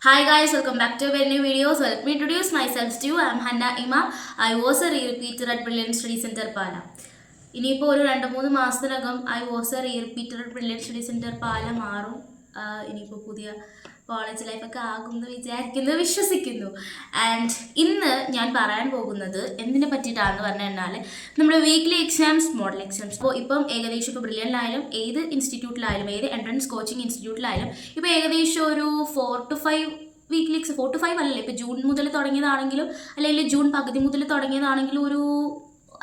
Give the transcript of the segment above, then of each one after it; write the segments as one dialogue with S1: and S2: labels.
S1: Hi guys, welcome back to a very new video. So let me introduce myself to you. I am Hannah Imam. I was a re-repeater at Brilliant Study Center പാല. ഇനിയിപ്പോൾ ഒരു 2-3 മാസത്തിനകം I was a rerepeater at Brilliant Study Centre Pala മാറും. ഇനിയിപ്പോൾ പുതിയ college ലൈഫൊക്കെ ആകുമെന്ന് വിചാരിക്കുന്നു, വിശ്വസിക്കുന്നു. And ഇന്ന് ഞാൻ പറയാൻ പോകുന്നത് എന്തിനെ പറ്റിയിട്ടാണെന്ന് പറഞ്ഞു കഴിഞ്ഞാൽ നമ്മുടെ വീക്ക്ലി എക്സാംസ്, മോഡൽ എക്സാംസ്. അപ്പോൾ ഇപ്പം ഏകദേശം ഇപ്പോൾ ബ്രില്യൻ്റിലായാലും ഏത് ഇൻസ്റ്റിറ്റ്യൂട്ടിലായാലും ഏത് എൻട്രൻസ് കോച്ചിങ് ഇൻസ്റ്റിറ്റ്യൂട്ടിലായാലും ഇപ്പോൾ ഏകദേശം ഒരു 4 to 5 വീക്ക്ലി 4 to 5 അല്ലല്ലേ, ഇപ്പോൾ ജൂൺ മുതൽ തുടങ്ങിയതാണെങ്കിലും അല്ലെങ്കിൽ ജൂൺ പകുതി മുതൽ തുടങ്ങിയതാണെങ്കിലും ഒരു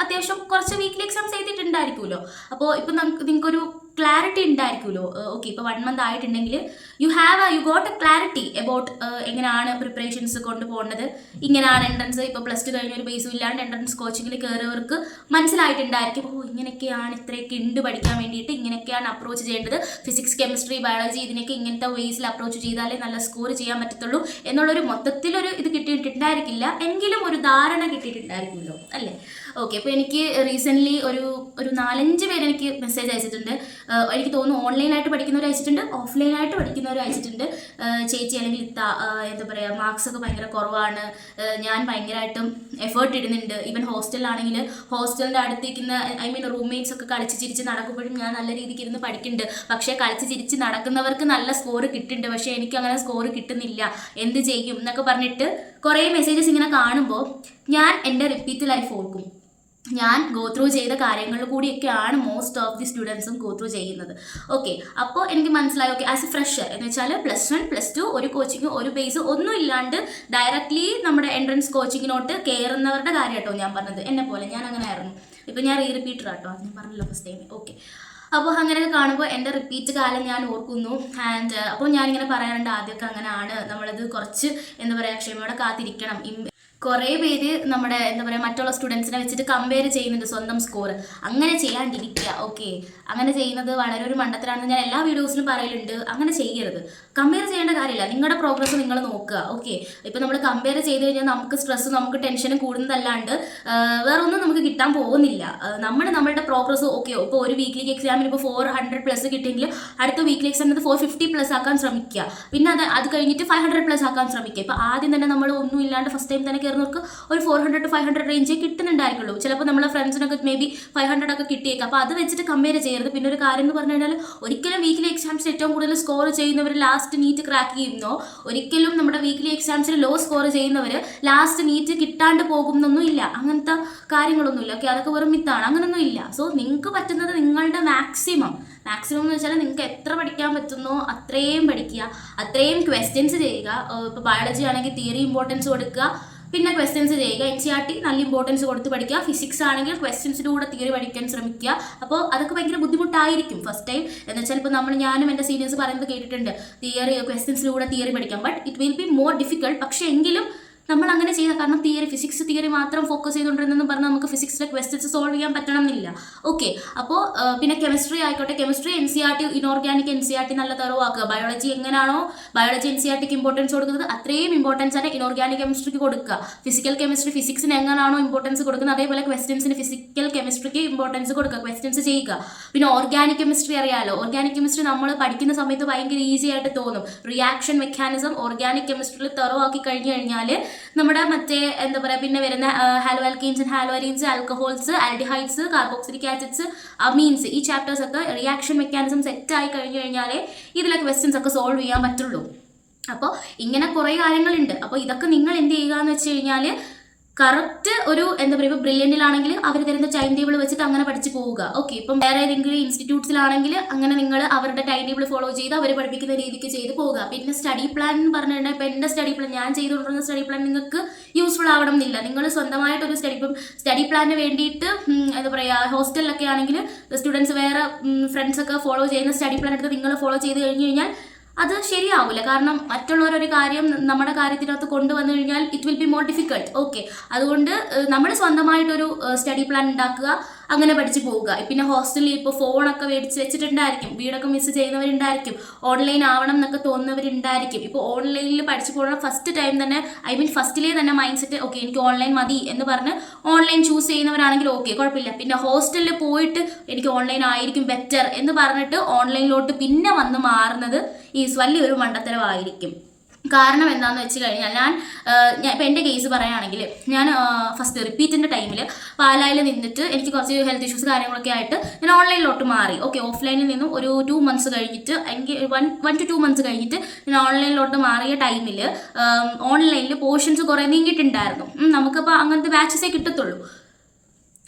S1: അത്യാവശ്യം കുറച്ച് വീക്ക്ലി എക്സാംസ് എഴുതിയിട്ടുണ്ടായിരിക്കുമല്ലോ. അപ്പോൾ ഇപ്പം നിങ്ങൾക്കൊരു ക്ലാരിറ്റി ഉണ്ടായിരിക്കുമല്ലോ. ഓക്കെ, ഇപ്പോൾ 1 month ആയിട്ടുണ്ടെങ്കിൽ you got A clarity about എങ്ങനെയാണ് പ്രിപ്പറേഷൻസ് കൊണ്ടുപോകേണ്ടത്, ഇങ്ങനെയാണ് എൻട്രൻസ്. ഇപ്പോൾ +2 കഴിഞ്ഞ ഒരു ബേസും ഇല്ലാണ്ട് എൻട്രൻസ് കോച്ചിങ്ങിൽ കയറിയവർക്ക് മനസ്സിലായിട്ടുണ്ടായിരിക്കും, ഇങ്ങനെയൊക്കെയാണ്, ഇത്രയൊക്കെ ഉണ്ട് പഠിക്കാൻ വേണ്ടിയിട്ട്, ഇങ്ങനെയൊക്കെയാണ് അപ്രോച്ച് ചെയ്യേണ്ടത്. ഫിസിക്സ്, കെമിസ്ട്രി, ബയോളജി ഇതിനൊക്കെ ഇങ്ങനത്തെ വേസിൽ അപ്രോച്ച് ചെയ്താലേ നല്ല സ്കോർ ചെയ്യാൻ പറ്റത്തുള്ളൂ എന്നുള്ളൊരു മൊത്തത്തിലൊരു ഇത് കിട്ടിയിട്ടുണ്ടായിരിക്കില്ല, എങ്കിലും ഒരു ധാരണ കിട്ടിയിട്ടുണ്ടായിരിക്കുമല്ലോ അല്ലേ. ഓക്കെ, അപ്പോൾ എനിക്ക് റീസെൻ്റ്ലി ഒരു 4-5 പേര് എനിക്ക് മെസ്സേജ് അയച്ചിട്ടുണ്ട്. എനിക്ക് തോന്നുന്നു ഓൺലൈനായിട്ട് പഠിക്കുന്നവർ അയച്ചിട്ടുണ്ട്, ഓഫ്ലൈനായിട്ട് പഠിക്കുന്നവർ അയച്ചിട്ടുണ്ട്. ചേച്ചി അല്ലെങ്കിൽ എന്താ പറയുക, മാർക്സൊക്കെ ഭയങ്കര കുറവാണ്, ഞാൻ ഭയങ്കരമായിട്ടും എഫേർട്ട് ഇടുന്നുണ്ട്. ഈവൻ ഹോസ്റ്റലിലാണെങ്കിൽ ഹോസ്റ്റലിൻ്റെ അടുത്തേക്കുന്ന റൂംമേറ്റ്സ് ഒക്കെ കളിച്ച് ചിരിച്ച് നടക്കുമ്പോഴും ഞാൻ നല്ല രീതിക്ക് ഇരുന്ന് പഠിക്കുന്നുണ്ട്. പക്ഷേ കളിച്ച് ചിരിച്ച് നടക്കുന്നവർക്ക് നല്ല സ്കോർ കിട്ടുന്നുണ്ട്, പക്ഷേ എനിക്ക് അങ്ങനെ സ്കോർ കിട്ടുന്നില്ല, എന്ത് ചെയ്യും എന്നൊക്കെ പറഞ്ഞിട്ട് കുറേ മെസ്സേജസ് ഇങ്ങനെ കാണുമ്പോൾ ഞാൻ എൻ്റെ റിപ്പീറ്റ് ലൈഫ് ഓർക്കും. ഞാൻ ഗോ ത്രൂ ചെയ്ത കാര്യങ്ങളിൽ കൂടിയൊക്കെയാണ് മോസ്റ്റ് ഓഫ് ദി സ്റ്റുഡൻസും ഗോ ത്രൂ ചെയ്യുന്നത്. ഓക്കെ, അപ്പോൾ എനിക്ക് മനസ്സിലായി, ഓക്കെ, ആസ് എ ഫ്രഷർ എന്ന് വെച്ചാൽ +1 +2 ഒരു കോച്ചിങ് ഒരു ബേസ് ഒന്നും ഇല്ലാണ്ട് ഡയറക്റ്റ്ലി നമ്മുടെ എൻട്രൻസ് കോച്ചിങ്ങിനോട്ട് കയറുന്നവരുടെ കാര്യം കേട്ടോ ഞാൻ പറഞ്ഞത്. എന്നെ പോലെ ഞാൻ അങ്ങനെ ആയിരുന്നു. ഇപ്പം ഞാൻ റിപ്പീറ്റർ ആട്ടോ, ഞാൻ പറഞ്ഞല്ലോ ഫസ്റ്റ് ടൈം. ഓക്കെ, അപ്പോൾ അങ്ങനെയൊക്കെ കാണുമ്പോൾ എൻ്റെ റിപ്പീറ്റ് കാലം ഞാൻ ഓർക്കുന്നു. ആൻഡ് അപ്പോൾ ഞാനിങ്ങനെ പറയാറുണ്ട്, ആദ്യമൊക്കെ അങ്ങനെയാണ്, നമ്മളത് കുറച്ച് എന്താ പറയുക ക്ഷമയോടെ കാത്തിരിക്കണം. കുറേ പേര് നമ്മുടെ എന്താ പറയുക മറ്റുള്ള സ്റ്റുഡൻസിനെ വെച്ചിട്ട് കമ്പയർ ചെയ്യുന്നുണ്ട് സ്വന്തം സ്കോർ. അങ്ങനെ ചെയ്യാണ്ടിരിക്കുക. ഓക്കെ, അങ്ങനെ ചെയ്യുന്നത് വളരെ ഒരു മണ്ടത്തരാണെന്ന് ഞാൻ എല്ലാ വീഡിയോസിലും പറയലുണ്ട്. അങ്ങനെ ചെയ്യരുത്, കമ്പയർ ചെയ്യേണ്ട കാര്യമില്ല. നിങ്ങളുടെ പ്രോഗ്രസ് നിങ്ങൾ നോക്കുക. ഓക്കെ, ഇപ്പോൾ നമ്മൾ കമ്പയർ ചെയ്ത് കഴിഞ്ഞാൽ നമുക്ക് സ്ട്രെസ്സും നമുക്ക് ടെൻഷനും കൂടുന്നതല്ലാണ്ട് വേറെ ഒന്നും നമുക്ക് കിട്ടാൻ പോകുന്നില്ല. നമ്മളുടെ പ്രോഗ്രസ് ഓക്കെ, ഇപ്പോൾ ഒരു വീക്ക്ലി എക്സാമിന് ഇപ്പോൾ 400+ കിട്ടിയെങ്കിൽ അടുത്ത വീക്ക്ലി എക്സാമിന് 450+ ആക്കാൻ ശ്രമിക്കുക. പിന്നെ അത് കഴിഞ്ഞിട്ട് 500+ ആക്കാൻ ശ്രമിക്കുക. ഇപ്പോൾ ആദ്യം തന്നെ നമ്മൾ ഒന്നും ഇല്ലാണ്ട് ഫസ്റ്റ് ടൈം തന്നെ കയറുന്നവർക്ക് ഒരു 400 to 500 റേഞ്ചേ കിട്ടുന്നുണ്ടായിരിക്കുള്ളൂ. ചിലപ്പോൾ നമ്മളെ ഫ്രണ്ട്സിനൊക്കെ മേ ബി 500 ഒക്കെ കിട്ടിയേക്കാം. അപ്പോൾ അത് വെച്ചിട്ട് കമ്പയർ ചെയ്യരുത്. പിന്നെ ഒരു കാര്യം എന്ന് പറഞ്ഞു കഴിഞ്ഞാൽ ഒരിക്കലും വീക്ക്ലി എക്സാംസിൽ ഏറ്റവും കൂടുതൽ സ്കോർ ചെയ്യുന്നവർ ലാസ്റ്റ് നീറ്റ് ക്രാക്ക് ചെയ്യുന്നോ, ഒരിക്കലും നമ്മുടെ വീക്ക്ലി എക്സാംസിൽ ലോ സ്കോർ ചെയ്യുന്നവർ ലാസ്റ്റ് നീറ്റ് കിട്ടാണ്ട് പോകുന്നൊന്നും ഇല്ല. അങ്ങനത്തെ കാര്യങ്ങളൊന്നുമില്ല. ഓക്കെ, അതൊക്കെ വെറും മിത്താണ്, അങ്ങനൊന്നും ഇല്ല. സോ നിങ്ങൾക്ക് പറ്റുന്നത് നിങ്ങളുടെ മാക്സിമം എന്ന് വെച്ചാൽ നിങ്ങൾക്ക് എത്ര പഠിക്കാൻ പറ്റുന്നോ അത്രയും പഠിക്കുക, അത്രയും ക്വസ്റ്റ്യൻസ് ചെയ്യുക. ഇപ്പോൾ ബയോളജി ആണെങ്കിൽ തിയറി ഇമ്പോർട്ടൻസ് കൊടുക്കുക, പിന്നെ ക്വസ്റ്റ്യൻസ് ചെയ്യുക. NCERT നല്ല ഇമ്പോർട്ടൻസ് കൊടുത്ത് പഠിക്കുക. ഫിസിക്സ് ആണെങ്കിൽ ക്വസ്റ്റ്യൻസിലൂടെ തിയറി പഠിക്കാൻ ശ്രമിക്കുക. അപ്പോൾ അതൊക്കെ ഭയങ്കര ബുദ്ധിമുട്ടായിരിക്കും ഫസ്റ്റ് ടൈം. എന്ന് വെച്ചാൽ ഇപ്പോൾ ഞാനും എൻ്റെ സീനിയേഴ്സ് പറയുന്നത് കേട്ടിട്ടുണ്ട്, ക്വസ്റ്റ്യൻസിലൂടെ തിയറി പഠിക്കാം. But it will be more difficult. പക്ഷേ എങ്കിലും നമ്മൾ അങ്ങനെ ചെയ്ത, കാരണം ഫിസിക്സ് തിയറി മാത്രം ഫോക്കസ് ചെയ്തുകൊണ്ടിരുന്നെന്ന് പറഞ്ഞാൽ നമുക്ക് ഫിസിക്സിലെ ക്വസ്റ്റ്യൻസ് സോൾവ് ചെയ്യാൻ പറ്റണം എന്നില്ല. ഓക്കെ, അപ്പോൾ പിന്നെ കെമിസ്ട്രി ആയിക്കോട്ടെ, കെമിസ്ട്രി NCERT ഇനോർഗാനിക് NCERT നല്ല തറവാക്കുക. ബയോളജി എങ്ങനെയാണോ ബയോളജി NCERTക്ക് ഇമ്പോർട്ടൻസ് കൊടുക്കുന്നത് അത്രയും ഇമ്പോർട്ടൻസ് ആണ് ഇനോർഗാനിക് കെമിസ്ട്രിക്ക് കൊടുക്കുക. ഫിസിക്കൽ കെമിസ്ട്രി ഫിസിക്സിന് എങ്ങനെയാണോ ഇമ്പോർട്ടൻസ് കൊടുക്കുന്നത് അതേപോലെ ക്വസ്റ്റ്യൻസിന് ഫിസിക്കൽ കെമിസ്ട്രിക്ക് ഇമ്പോർട്ടൻസ് കൊടുക്കുക, ക്വസ്റ്റ്യൻസ് ചെയ്യുക. പിന്നെ ഓർഗാനിക് കെമിസ്ട്രി അറിയാമല്ലോ, ഓർഗാനിക് കെമിസ്ട്രി നമ്മൾ പഠിക്കുന്ന സമയത്ത് ഭയങ്കര ഈസി ആയിട്ട് തോന്നും. റിയാക്ഷൻ മെക്കാനിസം ഓർഗാനിക് കെമിസ്ട്രിയിൽ തറവാക്കി കഴിഞ്ഞു കഴിഞ്ഞാൽ നമ്മുടെ മറ്റേ എന്താ പറയുക പിന്നെ വരുന്ന haloalkanes and haloarenes, alcohols, aldehydes, carboxylic acids, amines, ഈ ചാപ്റ്റേഴ്സ് ഒക്കെ റിയാക്ഷൻ മെക്കാനിസം സെറ്റ് ആയി കഴിഞ്ഞു കഴിഞ്ഞാലേ ഇതിലെ ക്വസ്റ്റ്യൻസ് ഒക്കെ സോൾവ് ചെയ്യാൻ പറ്റുള്ളൂ. അപ്പോൾ ഇങ്ങനെ കുറേ കാര്യങ്ങളുണ്ട്. അപ്പോൾ ഇതൊക്കെ നിങ്ങൾ എന്ത് ചെയ്യുക എന്ന് വെച്ച് കഴിഞ്ഞാൽ കറക്റ്റ് ഒരു എന്താ പറയുക, ഇപ്പോൾ ബ്രില്യൻറ്റിലാണെങ്കിൽ അവർ തരുന്ന ടൈം ടേബിൾ വെച്ചിട്ട് അങ്ങനെ പഠിച്ച് പോവുക. ഓക്കെ, ഇപ്പം വേറെ ഏതെങ്കിലും ഇൻസ്റ്റിറ്റ്യൂട്ട്സിലാണെങ്കിൽ അങ്ങനെ നിങ്ങൾ അവരുടെ ടൈം ടേബിൾ ഫോളോ ചെയ്ത് അവർ പഠിപ്പിക്കുന്ന രീതിക്ക് ചെയ്ത് പോവുക. പിന്നെ സ്റ്റഡി പ്ലാൻ എന്ന് പറഞ്ഞു കഴിഞ്ഞാൽ ഇപ്പോൾ എൻ്റെ സ്റ്റഡി പ്ലാൻ, ഞാൻ ചെയ്തുകൊണ്ടിരുന്ന സ്റ്റഡി പ്ലാൻ നിങ്ങൾക്ക് യൂസ്ഫുൾ ആവണം എന്നില്ല. നിങ്ങൾ സ്വന്തമായിട്ടൊരു സ്റ്റഡി പ്ലാനിന് വേണ്ടിയിട്ട് എന്താ പറയുക, ഹോസ്റ്റലിലൊക്കെ ആണെങ്കിൽ സ്റ്റുഡൻസ് വേറെ ഫ്രണ്ട്സൊക്കെ ഫോളോ ചെയ്യുന്ന സ്റ്റഡി പ്ലാൻ എടുത്ത് നിങ്ങൾ ഫോളോ ചെയ്ത് കഴിഞ്ഞ് കഴിഞ്ഞാൽ അത് ശരിയാവില്ല. കാരണം മറ്റുള്ളവരൊരു കാര്യം നമ്മുടെ കാര്യത്തിനകത്ത് കൊണ്ടുവന്നു കഴിഞ്ഞാൽ it will be more difficult. Okay, അതുകൊണ്ട് നമ്മൾ സ്വന്തമായിട്ടൊരു സ്റ്റഡി പ്ലാൻ ഉണ്ടാക്കുക, അങ്ങനെ പഠിച്ച് പോവുക. പിന്നെ ഹോസ്റ്റലിൽ ഇപ്പോൾ ഫോണൊക്കെ മേടിച്ച് വെച്ചിട്ടുണ്ടായിരിക്കും, വീടൊക്കെ മിസ് ചെയ്യുന്നവരുണ്ടായിരിക്കും, ഓൺലൈൻ ആവണം എന്നൊക്കെ തോന്നുന്നവരുണ്ടായിരിക്കും. ഇപ്പോൾ ഓൺലൈനിൽ പഠിച്ചു പോകണം ഫസ്റ്റ് ടൈം തന്നെ, ഫസ്റ്റിലേ തന്നെ മൈൻഡ് സെറ്റ് ഓക്കെ എനിക്ക് ഓൺലൈൻ മതി എന്ന് പറഞ്ഞ് ഓൺലൈൻ ചൂസ് ചെയ്യുന്നവരാണെങ്കിൽ ഓക്കെ, കുഴപ്പമില്ല. പിന്നെ ഹോസ്റ്റലിൽ പോയിട്ട് എനിക്ക് ഓൺലൈൻ ആയിരിക്കും ബെറ്റർ എന്ന് പറഞ്ഞിട്ട് ഓൺലൈനിലോട്ട് പിന്നെ വന്ന് മാറുന്നത് ഈ വലിയൊരു മണ്ടത്തരമായിരിക്കും. കാരണം എന്താണെന്ന് വെച്ച് കഴിഞ്ഞാൽ ഞാൻ ഇപ്പോൾ എൻ്റെ കേസ് പറയുകയാണെങ്കിൽ ഞാൻ ഫസ്റ്റ് റിപ്പീറ്റിൻ്റെ ടൈമിൽ പാലായിൽ നിന്നിട്ട് എനിക്ക് കുറച്ച് ഹെൽത്ത് ഇഷ്യൂസ് കാര്യങ്ങളൊക്കെ ആയിട്ട് ഞാൻ ഓൺലൈനിലോട്ട് മാറി. ഓക്കെ, ഓഫ്ലൈനിൽ നിന്നും ഒരു 2 months കഴിഞ്ഞിട്ട്, എനിക്ക് 1 to 2 months കഴിഞ്ഞിട്ട് ഞാൻ ഓൺലൈനിലോട്ട് മാറിയ ടൈമിൽ ഓൺലൈനിൽ പോർഷൻസ് കുറേ നീങ്ങിയിട്ടുണ്ടായിരുന്നു. നമുക്കിപ്പോൾ അങ്ങനത്തെ ബാച്ചസേ കിട്ടത്തുള്ളൂ.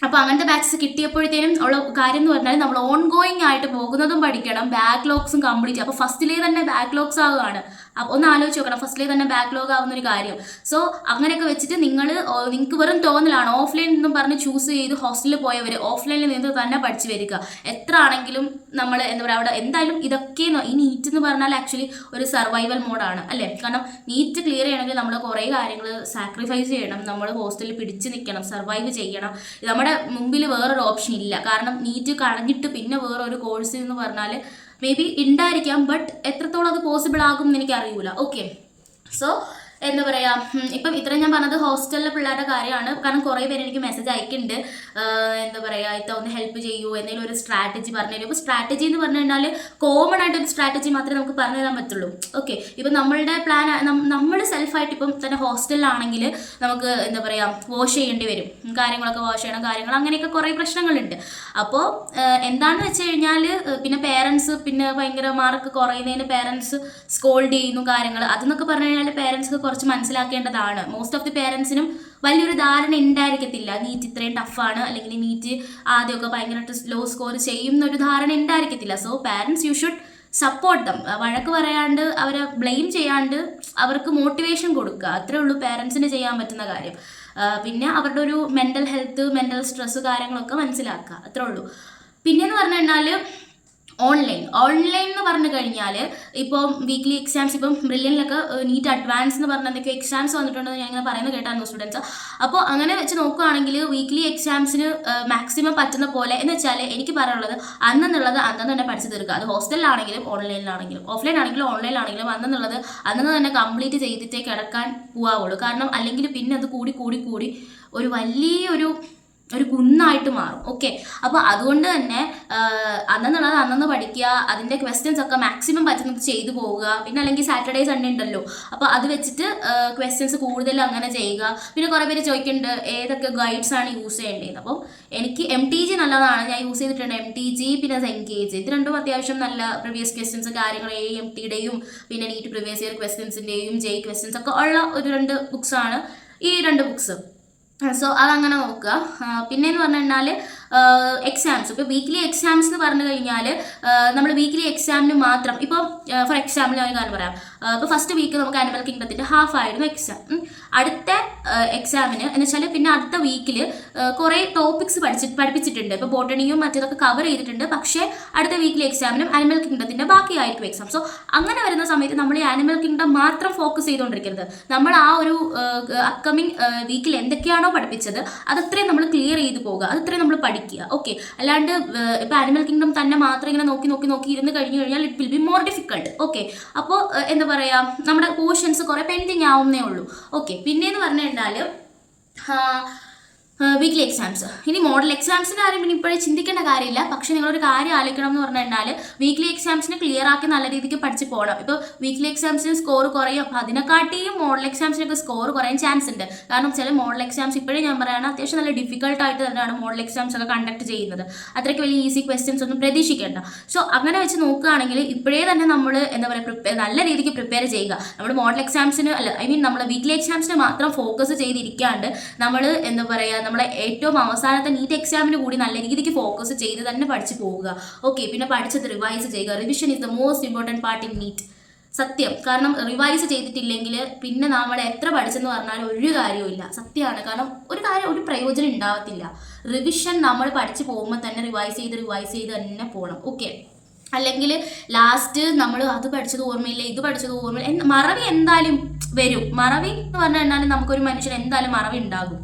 S1: അപ്പോൾ അങ്ങനത്തെ ബാച്ചസ് കിട്ടിയപ്പോഴത്തേനും ഉള്ള കാര്യം എന്ന് പറഞ്ഞാൽ നമ്മൾ ഓൺ ഗോയിങ് ആയിട്ട് പോകുന്നതും പഠിക്കണം, ബാക്ക്ലോഗ്സും കംപ്ലീറ്റ്. അപ്പോൾ ഫസ്റ്റിലേ തന്നെ ബാക്ക്ലോഗ്സ് ആവുകയാണ്. അപ്പോൾ ഒന്ന് ആലോചിച്ച് നോക്കണം, ഫസ്റ്റിലേ തന്നെ ബാക്ക്ലോഗ് ആവുന്നൊരു കാര്യം. സോ അങ്ങനെയൊക്കെ വെച്ചിട്ട് നിങ്ങൾക്ക് വെറും തോന്നലാണ്. ഓഫ്ലൈൻ എന്നും പറഞ്ഞ് ചൂസ് ചെയ്ത് ഹോസ്റ്റലിൽ പോയവർ ഓഫ്ലൈനിൽ നിന്ന് തന്നെ പഠിച്ചു വരിക. എത്ര ആണെങ്കിലും നമ്മൾ എന്താ പറയുക, അവിടെ എന്തായാലും ഇതൊക്കെ ഈ നീറ്റ് എന്ന് പറഞ്ഞാൽ ആക്ച്വലി ഒരു സർവൈവൽ മോഡാണ് അല്ലേ. കാരണം നീറ്റ് ക്ലിയർ ചെയ്യണമെങ്കിൽ നമ്മൾ കുറേ കാര്യങ്ങൾ സാക്രിഫൈസ് ചെയ്യണം. നമ്മൾ ഹോസ്റ്റലിൽ പിടിച്ച് നിൽക്കണം, സർവൈവ് ചെയ്യണം. നമ്മുടെ മുമ്പിൽ വേറൊരു ഓപ്ഷൻ ഇല്ല. കാരണം നീറ്റ് കളഞ്ഞിട്ട് പിന്നെ വേറൊരു കോഴ്സ് എന്ന് പറഞ്ഞാൽ മേ ബി ഉണ്ടായിരിക്കാം, ബട്ട് എത്രത്തോളം അത് പോസിബിൾ ആകും എന്ന് എനിക്കറിയില്ല. ഓക്കെ, സോ എന്താ പറയുക, ഇപ്പം ഇത്രയും ഞാൻ പറഞ്ഞത് ഹോസ്റ്റലിലെ പിള്ളേരുടെ കാര്യമാണ്. കാരണം കുറേ പേര് എനിക്ക് മെസ്സേജ് അയക്കുന്നുണ്ട്, എന്താ പറയുക, ഇത്ത ഒന്ന് ഹെൽപ്പ് ചെയ്യൂ, എന്തെങ്കിലും ഒരു സ്ട്രാറ്റജി പറഞ്ഞു തരും. ഇപ്പോൾ സ്ട്രാറ്റജി എന്ന് പറഞ്ഞു കഴിഞ്ഞാൽ കോമൺ ആയിട്ടൊരു സ്ട്രാറ്റജി മാത്രമേ നമുക്ക് പറഞ്ഞു തരാൻ പറ്റുള്ളൂ. ഓക്കെ, ഇപ്പം നമ്മളുടെ പ്ലാൻ, നമ്മൾ സെൽഫായിട്ട് ഇപ്പം തന്നെ ഹോസ്റ്റലിലാണെങ്കിൽ നമുക്ക് എന്താ പറയുക വാഷ് ചെയ്യേണ്ടി വരും, കാര്യങ്ങളൊക്കെ വാഷ് ചെയ്യണം, കാര്യങ്ങൾ അങ്ങനെയൊക്കെ കുറേ പ്രശ്നങ്ങളുണ്ട്. അപ്പോൾ എന്താണെന്ന് വെച്ച് കഴിഞ്ഞാൽ പിന്നെ പേരൻസ് പിന്നെ ഭയങ്കര മാർക്ക് കുറയുന്നതിന് പേരൻസ് സ്കോൾഡ് ചെയ്യുന്നു കാര്യങ്ങൾ. അതെന്നൊക്കെ പറഞ്ഞു കഴിഞ്ഞാൽ പേരൻസ് കുറച്ച് മനസ്സിലാക്കേണ്ടതാണ്. മോസ്റ്റ് ഓഫ് ദി പേരൻസിനും വലിയൊരു ധാരണ ഉണ്ടായിരിക്കത്തില്ല നീറ്റ് ഇത്രയും ടഫാണ്, അല്ലെങ്കിൽ നീറ്റ് ആദ്യമൊക്കെ ഭയങ്കരമായിട്ട് ലോ സ്കോർ ചെയ്യുന്നൊരു ധാരണ ഉണ്ടായിരിക്കത്തില്ല. So parents you should support them. വഴക്ക് പറയാണ്ട്, അവരെ ബ്ലെയിം ചെയ്യാണ്ട് അവർക്ക് മോട്ടിവേഷൻ കൊടുക്കുക. അത്രേ ഉള്ളൂ പേരൻസിന് ചെയ്യാൻ പറ്റുന്ന കാര്യം. പിന്നെ അവരുടെ ഒരു മെൻ്റൽ ഹെൽത്ത്, മെൻ്റൽ സ്ട്രെസ്സ് കാര്യങ്ങളൊക്കെ മനസ്സിലാക്കുക, അത്രേ ഉള്ളൂ. പിന്നെയെന്ന് പറഞ്ഞു കഴിഞ്ഞാൽ ഓൺലൈൻ എന്ന് പറഞ്ഞു കഴിഞ്ഞാൽ ഇപ്പോൾ വീക്ക്ലി എക്സാംസ്, ഇപ്പം ബ്രില്യനിലൊക്കെ നീറ്റ് അഡ്വാൻസ് എന്ന് പറഞ്ഞ എന്തൊക്കെ എക്സാംസ് വന്നിട്ടുണ്ടെന്ന് ഞാൻ ഇങ്ങനെ പറയുന്നത് കേട്ടായിരുന്നു സ്റ്റുഡൻസ്. അപ്പോൾ അങ്ങനെ വെച്ച് നോക്കുകയാണെങ്കിൽ വീക്ക്ലി എക്സാംസിന് മാക്സിമം പറ്റുന്ന പോലെ എന്ന് വെച്ചാൽ എനിക്ക് പറയാനുള്ളത് അന്നെന്നുള്ളത് അന്നു തന്നെ പഠിച്ചു തീർക്കുക. അത് ഹോസ്റ്റലിലാണെങ്കിലും ഓൺലൈനിലാണെങ്കിലും, ഓഫ്ലൈൻ ആണെങ്കിലും ഓൺലൈനിലാണെങ്കിലും അന്നെന്നുള്ളത് അന്നു തന്നെ കംപ്ലീറ്റ് ചെയ്തിട്ടേ കിടക്കാൻ പോവാവുള്ളൂ. കാരണം അല്ലെങ്കിൽ പിന്നെ അത് കൂടി കൂടി കൂടി ഒരു വലിയൊരു കുന്നായിട്ട് മാറും. ഓക്കെ, അപ്പോൾ അതുകൊണ്ട് തന്നെ അന്നെന്നുള്ളത് അന്നു പഠിക്കുക, അതിൻ്റെ ക്വസ്റ്റ്യൻസ് ഒക്കെ മാക്സിമം പറ്റുന്നത് ചെയ്തു പോവുക. പിന്നെ അല്ലെങ്കിൽ സാറ്റർഡേ സൺഡേ ഉണ്ടല്ലോ, അപ്പോൾ അത് വെച്ചിട്ട് ക്വസ്റ്റ്യൻസ് കൂടുതൽ അങ്ങനെ ചെയ്യുക. പിന്നെ കുറേ പേര് ചോദിക്കുന്നുണ്ട് ഏതൊക്കെ ഗൈഡ്സ് ആണ് യൂസ് ചെയ്യേണ്ടത്. അപ്പോൾ എനിക്ക് MTG നല്ലതാണ്, ഞാൻ യൂസ് ചെയ്തിട്ടുണ്ട്. MTG പിന്നെ ZenKG, ഇത് രണ്ടും അത്യാവശ്യം നല്ല പ്രീവിയസ് ക്വസ്റ്റ്യൻസ് കാര്യങ്ങൾ AMTയുടെയും പിന്നെ നീറ്റ് പ്രീവിയസ് ഇയർ ക്വസ്റ്റ്യൻസിൻ്റെയും JEE ക്വസ്റ്റ്യൻസ് ഒക്കെ ഉള്ള ഒരു 2 ബുക്സാണ് ഈ 2 ബുക്സ്. സോ അതങ്ങനെ നോക്കുക. പിന്നെയെന്ന് പറഞ്ഞു കഴിഞ്ഞാൽ എക്സാംസ്, ഇപ്പോൾ വീക്ക്ലി എക്സാംസ് എന്ന് പറഞ്ഞു കഴിഞ്ഞാൽ നമ്മൾ വീക്ക്ലി എക്സാമിന് മാത്രം, ഇപ്പോൾ ഫോർ എക്സാമ്പിൾ ഞാൻ ഒരു കാര്യം പറയാം. ഇപ്പോൾ ഫസ്റ്റ് വീക്ക് നമുക്ക് ആനിമൽ കിങ്ഡത്തിൻ്റെ ഹാഫ് ആയിരുന്നു എക്സാം. അടുത്ത എക്സാമിന് എന്ന് വെച്ചാൽ പിന്നെ അടുത്ത വീക്കിൽ കുറേ ടോപ്പിക്സ് പഠിപ്പിച്ചിട്ടുണ്ട്. ഇപ്പോൾ ബോട്ടണിയും മറ്റേതൊക്കെ കവർ ചെയ്തിട്ടുണ്ട്. പക്ഷേ അടുത്ത വീക്കിലി എക്സാമിനും ആനിമൽ കിങ്ഡത്തിൻ്റെ ബാക്കിയായിരിക്കും എക്സാം. സോ അങ്ങനെ വരുന്ന സമയത്ത് നമ്മൾ ഈ ആനിമൽ കിങ്ഡം മാത്രം ഫോക്കസ് ചെയ്തുകൊണ്ടിരിക്കരുത്. നമ്മൾ ആ ഒരു അപ്കമിങ് വീക്കിൽ എന്തൊക്കെയാണോ പഠിപ്പിച്ചത് അതത്രയും നമ്മൾ ക്ലിയർ ചെയ്ത് പോകുക, അതത്രയും നമ്മൾ പഠിക്കുക. ഓക്കെ, അല്ലാണ്ട് ഇപ്പോൾ ആനിമൽ കിങ്ഡം തന്നെ മാത്രം ഇങ്ങനെ നോക്കി ഇരുന്ന് കഴിഞ്ഞ് കഴിഞ്ഞാൽ it will be more difficult. Okay, അപ്പോൾ എന്താ പറയുക, നമ്മുടെ പോർഷൻസ് കുറേ പെൻഡിങ് ആവുന്നേ ഉള്ളൂ. ഓക്കെ, പിന്നെയെന്ന് പറഞ്ഞു കഴിഞ്ഞാൽ വീക്ക്ലി എക്സാംസ്. ഇനി മോഡൽ എക്സാംസിൻ്റെ കാര്യം പിന്നെ ഇപ്പോഴേ ചിന്തിക്കേണ്ട കാര്യമില്ല. പക്ഷേ നിങ്ങളൊരു കാര്യം ആലോചിക്കണം എന്ന് പറഞ്ഞു കഴിഞ്ഞാൽ വീക്ക്ലി എക്സാംസിന് ക്ലിയർ ആക്കി നല്ല രീതിക്ക് പഠിച്ച് പോകണം. ഇപ്പോൾ വീക്ക്ലി എക്സാംസിന് സ്കോർ കുറയും, അപ്പോൾ അതിനെക്കാട്ടിയും മോഡൽ എക്സാംസിനൊക്കെ സ്കോർ കുറയാൻ ചാൻസ് ഉണ്ട്. കാരണം ചില മോഡൽ എക്സാംസ് ഇപ്പോഴേ ഞാൻ പറയുകയാണ് അത്യാവശ്യം നല്ല ഡിഫിക്കൽട്ടായിട്ട് തന്നെയാണ് മോഡൽ എക്സാംസ് ഒക്കെ കണ്ടക്ട് ചെയ്യുന്നത്. അത്രയ്ക്ക് വലിയ ഈസി ക്വസ്റ്റ്യൻസ് ഒന്നും പ്രതീക്ഷിക്കേണ്ട. സോ അങ്ങനെ വെച്ച് നോക്കുകയാണെങ്കിൽ ഇപ്പോഴേ തന്നെ നമ്മൾ എന്താ പറയുക നല്ല രീതിക്ക് പ്രിപ്പയർ ചെയ്യുക. നമ്മൾ മോഡൽ എക്സാംസിന് നമ്മൾ വീക്ക്ലി എക്സാംസിന് മാത്രം ഫോക്കസ് ചെയ്തിരിക്കാണ്ട് നമ്മൾ എന്താ പറയുക നമ്മളെ ഏറ്റവും അവസാനത്തെ നീറ്റ് എക്സാമിന് കൂടി നല്ല രീതിക്ക് ഫോക്കസ് ചെയ്ത് തന്നെ പഠിച്ചു പോവുക. ഓക്കെ, പിന്നെ പഠിച്ചത് റിവൈസ് ചെയ്യുക. Revision is the most important part in NEET. സത്യം, കാരണം റിവൈസ് ചെയ്തിട്ടില്ലെങ്കിൽ പിന്നെ നമ്മൾ എത്ര പഠിച്ചെന്ന് പറഞ്ഞാൽ ഒരു കാര്യവുമില്ല. സത്യമാണ്, കാരണം ഒരു പ്രയോജനം ഉണ്ടാവത്തില്ല. റിവിഷൻ നമ്മൾ പഠിച്ചു പോകുമ്പോൾ തന്നെ റിവൈസ് ചെയ്ത് തന്നെ പോകണം. ഓക്കെ, അല്ലെങ്കിൽ ലാസ്റ്റ് നമ്മൾ അത് പഠിച്ചത് ഓർമ്മയില്ല, ഇത് പഠിച്ചത് ഓർമ്മയില്ല, മറവി എന്തായാലും വരും. മറവി എന്ന് പറഞ്ഞു കഴിഞ്ഞാൽ നമുക്കൊരു മനുഷ്യൻ എന്തായാലും മറവി ഉണ്ടാകും.